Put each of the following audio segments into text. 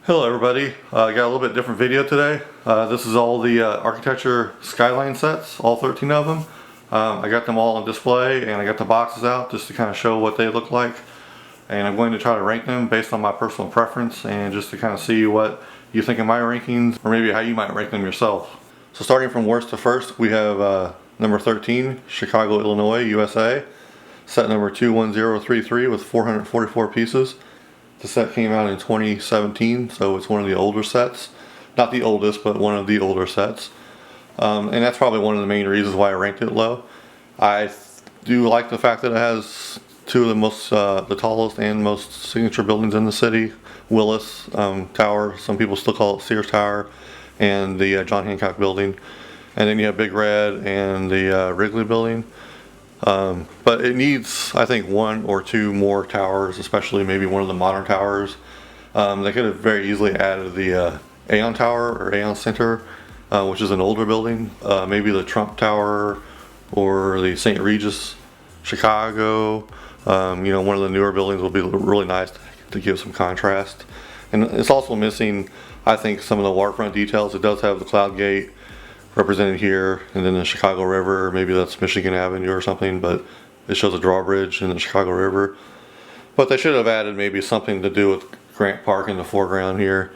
Hello everybody, I got a little bit different video today. This is all the Architecture Skyline Sets, all 13 of them. I got them all on display and I got the boxes out just to kind of show what they look like. And I'm going to try to rank them based on my personal preference and just to kind of see what you think of my rankings or maybe how you might rank them yourself. So starting from worst to first, we have number 13, Chicago, Illinois, USA. Set number 21033 with 444 pieces. The set came out in 2017, so it's one of the older sets. Not the oldest, but one of the older sets. And that's probably one of the main reasons why I ranked it low. I do like the fact that it has two of the tallest and most signature buildings in the city. Willis Tower, some people still call it Sears Tower, and the John Hancock building. And then you have Big Red and the Wrigley building. But it needs, I think, one or two more towers, especially maybe one of the modern towers. They could have very easily added the Aon Tower or Aon Center, which is an older building. Maybe the Trump Tower or the St. Regis Chicago. One of the newer buildings will be really nice to give some contrast. And it's also missing, I think, some of the waterfront details. It does have the Cloud Gate represented here, and then the Chicago River, maybe that's Michigan Avenue or something, but it shows a drawbridge in the Chicago River. But they should have added maybe something to do with Grant Park in the foreground here,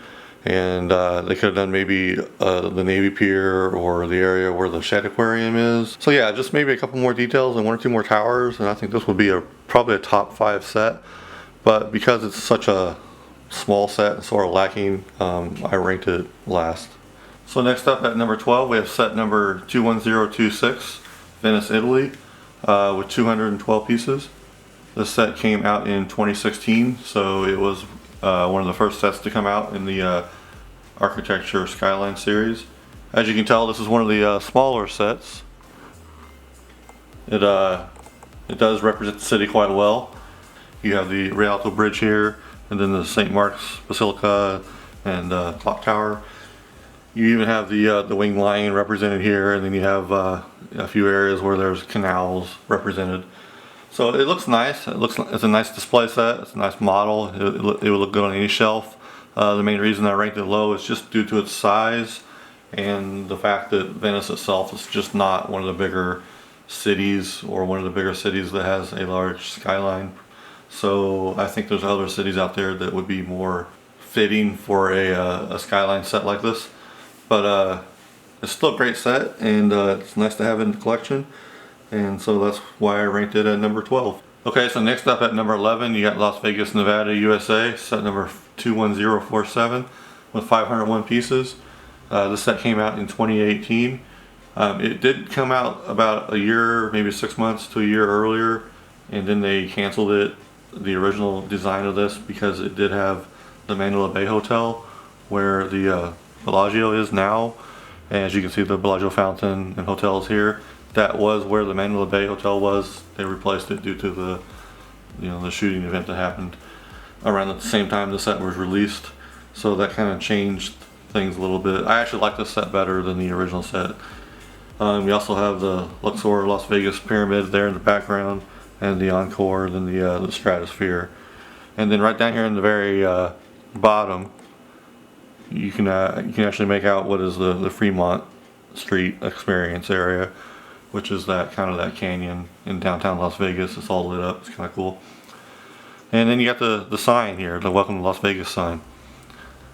and they could have done maybe the Navy Pier or the area where the Shedd Aquarium is. So yeah, just maybe a couple more details and one or two more towers, and I think this would be probably a top 5 set. But because it's such a small set and sort of lacking, I ranked it last. So next up at number 12, we have set number 21026, Venice, Italy, with 212 pieces. This set came out in 2016, so it was one of the first sets to come out in the Architecture Skyline series. As you can tell, this is one of the smaller sets. It does represent the city quite well. You have the Rialto Bridge here, and then the St. Mark's Basilica and Clock Tower. You even have the Winged Lion represented here, and then you have a few areas where there's canals represented. So it looks nice. It's a nice display set. It's a nice model. It would look good on any shelf. The main reason I ranked it low is just due to its size and the fact that Venice itself is just not one of the bigger cities or one of the bigger cities that has a large skyline. So I think there's other cities out there that would be more fitting for a skyline set like this. But it's still a great set, and it's nice to have it in the collection, and so that's why I ranked it at number 12. Okay, so next up at number 11, you got Las Vegas, Nevada, USA, set number 21047 with 501 pieces. This set came out in 2018. It did come out about a year, maybe 6 months to a year earlier, and then they canceled it, the original design of this, because it did have the Mandalay Bay Hotel where the Bellagio is now, and as you can see, the Bellagio fountain and hotels here. That was where the Mandalay Bay Hotel was. They replaced it due to the shooting event that happened around the same time the set was released. So that kind of changed things a little bit. I actually like this set better than the original set. We also have the Luxor Las Vegas Pyramid there in the background, and the Encore, then the Stratosphere, and then right down here in the very bottom, you can actually make out what is the Fremont Street Experience area, which is that canyon in downtown Las Vegas. It's all lit up. It's kind of cool. And then you got the sign here, the Welcome to Las Vegas sign.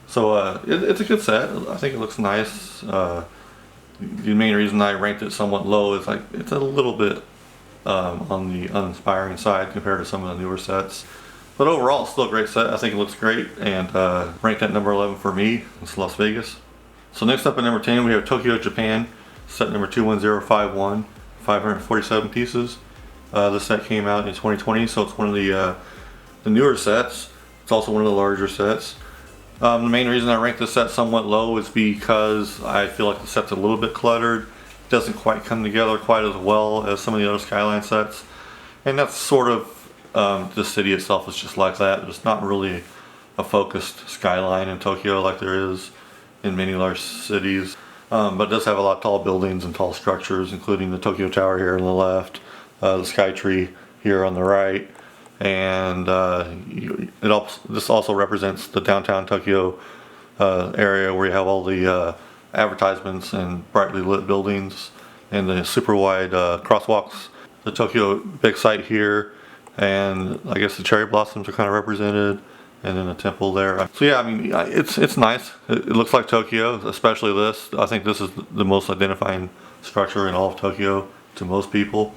So it's a good set. I think it looks nice. The main reason I ranked it somewhat low is it's a little bit on the uninspiring side compared to some of the newer sets. But overall, it's still a great set. I think it looks great, and ranked at number 11 for me. It's Las Vegas. So next up at number 10, we have Tokyo, Japan, set number 21051, 547 pieces. This set came out in 2020, so it's one of the newer sets. It's also one of the larger sets. The main reason I ranked this set somewhat low is because I feel like the set's a little bit cluttered. It doesn't quite come together quite as well as some of the other Skyline sets, and that's sort of the city itself is just like that. There's not really a focused skyline in Tokyo like there is in many large cities, but it does have a lot of tall buildings and tall structures, including the Tokyo Tower here on the left, the Sky Tree here on the right, and this also represents the downtown Tokyo area where you have all the advertisements and brightly lit buildings and the super wide crosswalks. The Tokyo big site here, and I guess the cherry blossoms are kind of represented, and then a temple there. So yeah, I mean, it's nice. It looks like Tokyo, especially this. I think this is the most identifying structure in all of Tokyo to most people.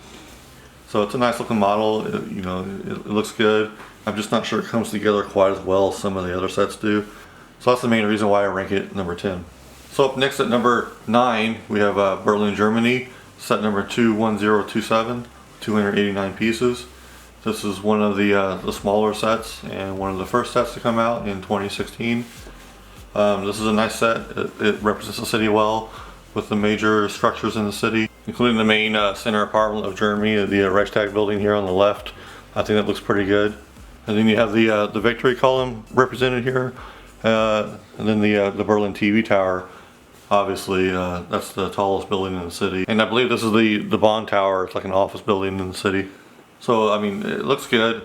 So it's a nice looking model. It looks good. I'm just not sure it comes together quite as well as some of the other sets do. So that's the main reason why I rank it number 10. So up next at number 9, we have Berlin, Germany, set number 21027, 289 pieces. This is one of the smaller sets and one of the first sets to come out in 2016. This is a nice set. It represents the city well with the major structures in the city, including the main center apartment of Germany, the Reichstag building here on the left. I think that looks pretty good. And then you have the Victory column represented here, and then the Berlin TV Tower. Obviously, that's the tallest building in the city. And I believe this is the Bonn Tower. It's like an office building in the city. So, I mean, it looks good.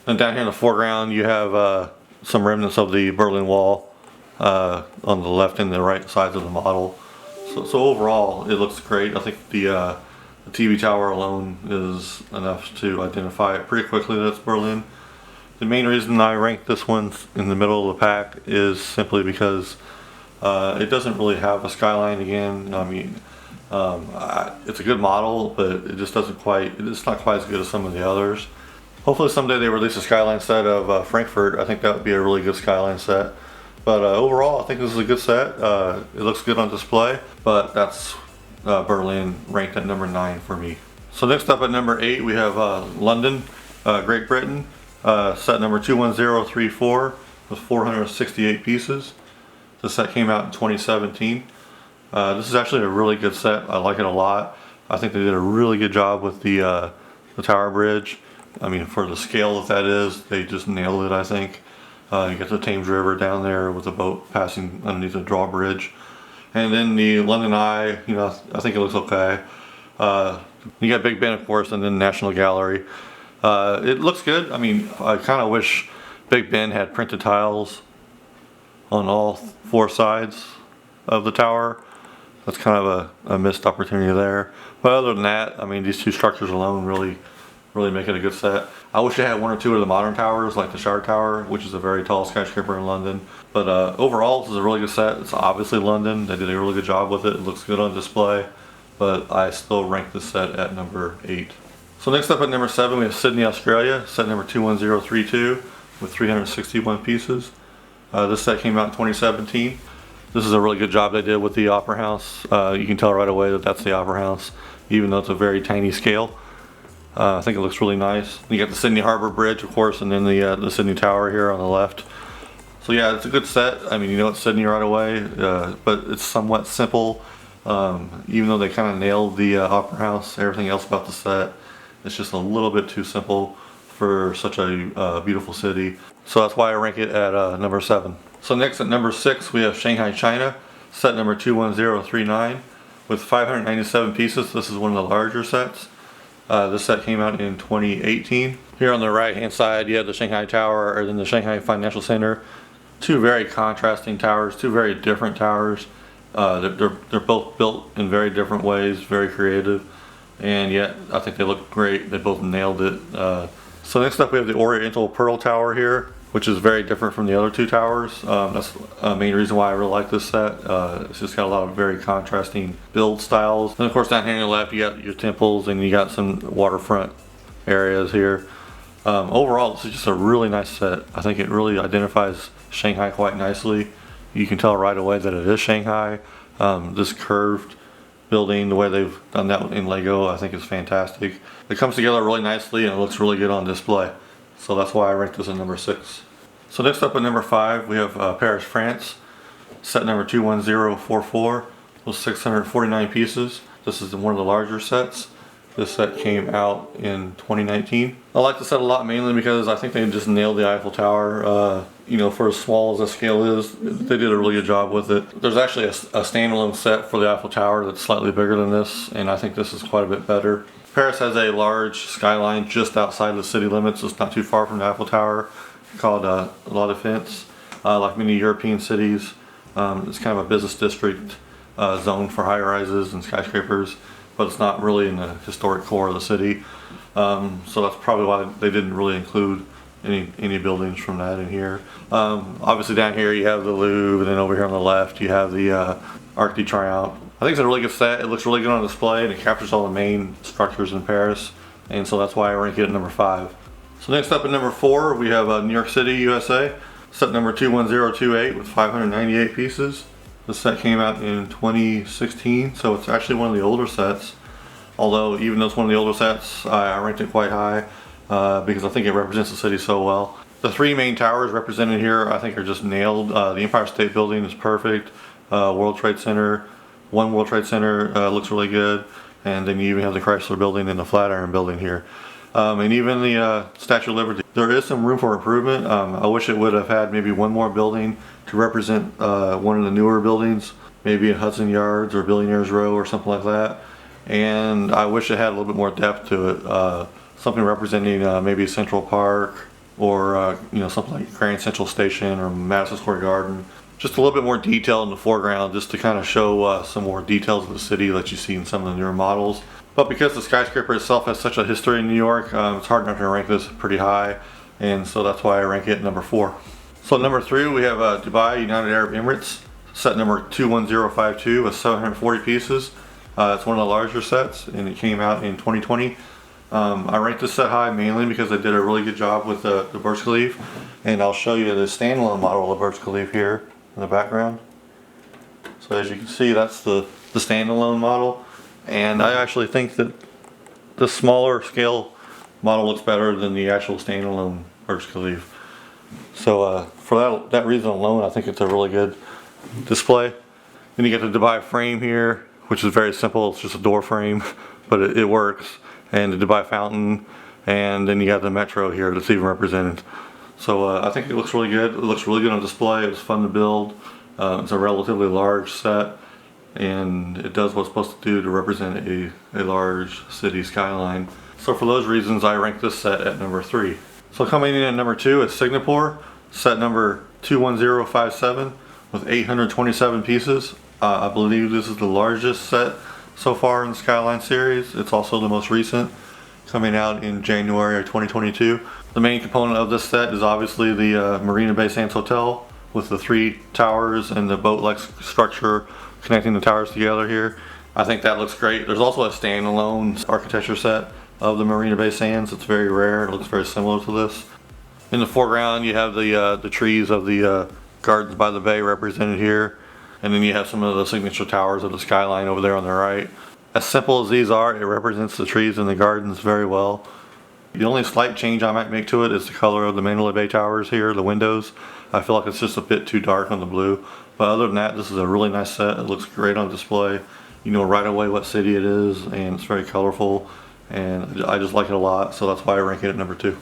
And down here in the foreground, you have some remnants of the Berlin Wall on the left and the right sides of the model. So overall, it looks great. I think the TV tower alone is enough to identify it pretty quickly that it's Berlin. The main reason I rank this one in the middle of the pack is simply because it doesn't really have a skyline again. I mean, it's a good model, but it just it's not quite as good as some of the others. Hopefully someday they release a skyline set of Frankfurt. I think that would be a really good skyline set. But overall, I think this is a good set. It looks good on display, but that's Berlin ranked at number 9 for me. So next up at number 8, we have London, Great Britain, set number 21034 with 468 pieces. This set came out in 2017. This is actually a really good set. I like it a lot. I think they did a really good job with the Tower Bridge. I mean, for the scale that is, they just nailed it, I think. You got the Thames River down there with a boat passing underneath the drawbridge. And then the London Eye, I think it looks okay. You got Big Ben, of course, and then National Gallery. It looks good. I mean, I kind of wish Big Ben had printed tiles on all 4 sides of the tower. That's kind of a missed opportunity there. But other than that, I mean, these 2 structures alone really make it a good set. I wish they had 1 or 2 of the modern towers, like the Shard Tower, which is a very tall skyscraper in London. But overall, this is a really good set. It's obviously London. They did a really good job with it. It looks good on display. But I still rank this set at number 8. So next up at number 7, we have Sydney, Australia, set number 21032 with 361 pieces. This set came out in 2017. This is a really good job they did with the Opera House. You can tell right away that that's the Opera House, even though it's a very tiny scale. I think it looks really nice. You got the Sydney Harbour Bridge, of course, and then the Sydney Tower here on the left. So yeah, it's a good set. I mean, it's Sydney right away, but it's somewhat simple. Even though they kind of nailed the Opera House, everything else about the set, it's just a little bit too simple for such a beautiful city. So that's why I rank it at number 7. So next at number 6, we have Shanghai, China, set number 21039 with 597 pieces. This is one of the larger sets. This set came out in 2018. Here on the right hand side, you have the Shanghai Tower, or then the Shanghai Financial Center. 2 very contrasting towers, 2 very different towers. They're both built in very different ways, very creative, and yet I think they look great. They both nailed it. So next up we have the Oriental Pearl Tower here, which is very different from the other 2 towers. That's the main reason why I really like this set. It's just got a lot of very contrasting build styles. And of course down here on the left you got your temples and you got some waterfront areas here. Overall, this is just a really nice set. I think it really identifies Shanghai quite nicely. You can tell right away that it is Shanghai. This curved building, the way they've done that in Lego, I think is fantastic. It comes together really nicely and it looks really good on display. So that's why I ranked this at number 6. So next up at number 5, we have Paris, France, set number 21044 with 649 pieces. This is one of the larger sets. This set came out in 2019. I like the set a lot mainly because I think they just nailed the Eiffel Tower. For as small as the scale is, they did a really good job with it. There's actually a standalone set for the Eiffel Tower that's slightly bigger than this, and I think this is quite a bit better. Paris has a large skyline just outside the city limits. It's not too far from the Eiffel Tower, called La Défense. like many European cities. It's kind of a business district zone for high-rises and skyscrapers, but it's not really in the historic core of the city. So that's probably why they didn't really include any buildings from that in here. Obviously down here you have the Louvre, and then over here on the left you have the Arc de Triomphe. I think it's a really good set. It looks really good on display, and it captures all the main structures in Paris, and so that's why I rank it at number 5. So next up at number 4 we have New York City, USA. Set number 21028 with 598 pieces. This set came out in 2016, so it's actually one of the older sets. Although even though it's one of the older sets, I ranked it quite high because I think it represents the city so well. The 3 main towers represented here I think are just nailed. The Empire State Building is perfect. World Trade Center, One World Trade Center looks really good. And then you even have the Chrysler Building and the Flatiron Building here. And even the Statue of Liberty. There is some room for improvement. I wish it would have had maybe one more building to represent one of the newer buildings, maybe in Hudson Yards or Billionaires Row or something like that. And I wish it had a little bit more depth to it. Something representing maybe Central Park or something like Grand Central Station or Madison Square Garden. Just a little bit more detail in the foreground, just to kind of show some more details of the city that you see in some of the newer models. But because the skyscraper itself has such a history in New York, it's hard not to rank this pretty high, and so that's why I rank it at number 4. So at number 3 we have Dubai United Arab Emirates, set number 21052 with 740 pieces. It's one of the larger sets, and it came out in 2020. I ranked this set high mainly because they did a really good job with the Burj Khalifa, and I'll show you the standalone model of Burj Khalifa here in the background. So as you can see, that's the standalone model, and I actually think that the smaller scale model looks better than the actual standalone Burj Khalifa. So for that reason alone, I think it's a really good display. Then you get the Dubai frame here, which is very simple. It's just a door frame, but it works. And the Dubai fountain, and then you have the metro here that's even represented. So I think it looks really good. It looks really good on display. It's fun to build. It's a relatively large set, and it does what's supposed to do to represent a large city skyline. So for those reasons, I rank this set at number 3. So coming in at number 2 is Singapore, set number 21057 with 827 pieces. I believe this is the largest set so far in the Skyline series. It's also the most recent, coming out in January of 2022. The main component of this set is obviously the Marina Bay Sands Hotel with the 3 towers and the boat-like structure connecting the towers together here. I think that looks great. There's also a standalone architecture set of the Marina Bay Sands. It's very rare. It looks very similar to this. In the foreground you have the trees of the Gardens by the Bay represented here. And then you have some of the signature towers of the skyline over there on the right. As simple as these are, it represents the trees and the gardens very well. The only slight change I might make to it is the color of the Mandalay Bay towers here, the windows. I feel like it's just a bit too dark on the blue. But other than that, this is a really nice set. It looks great on display. You know right away what city it is, and it's very colorful. And I just like it a lot, so that's why I rank it at number 2.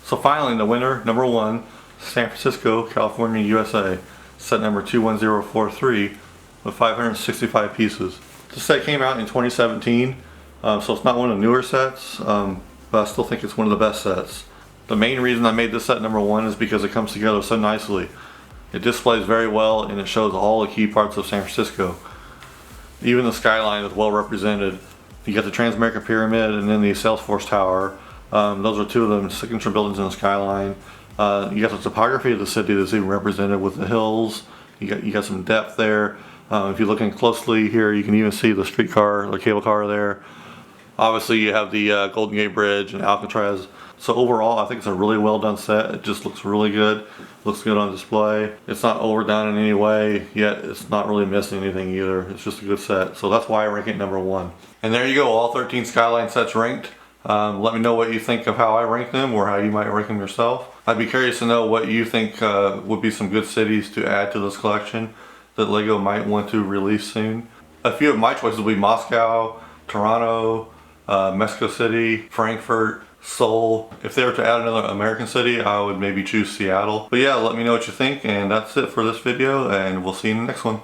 So finally, the winner, number 1, San Francisco, California, USA. Set number 21043 with 565 pieces. This set came out in 2017, so it's not one of the newer sets, but I still think it's one of the best sets. The main reason I made this set number 1 is because it comes together so nicely. It displays very well, and it shows all the key parts of San Francisco. Even the skyline is well represented. You got the Transamerica Pyramid and then the Salesforce Tower. Those are 2 of the signature buildings in the skyline. You got the topography of the city that's even represented with the hills. You got some depth there. If you're looking closely here, you can even see the streetcar, the cable car there. Obviously you have the Golden Gate Bridge and Alcatraz. So overall, I think it's a really well done set. It just looks really good. Looks good on display. It's not overdone in any way, yet it's not really missing anything either. It's just a good set. So that's why I rank it number 1. And there you go, all 13 Skyline sets ranked. Let me know what you think of how I rank them, or how you might rank them yourself. I'd be curious to know what you think would be some good cities to add to this collection that Lego might want to release soon. A few of my choices will be Moscow, Toronto, Mexico City, Frankfurt, Seoul. If they were to add another American city, I would maybe choose Seattle. But yeah, let me know what you think, and that's it for this video, and we'll see you in the next one.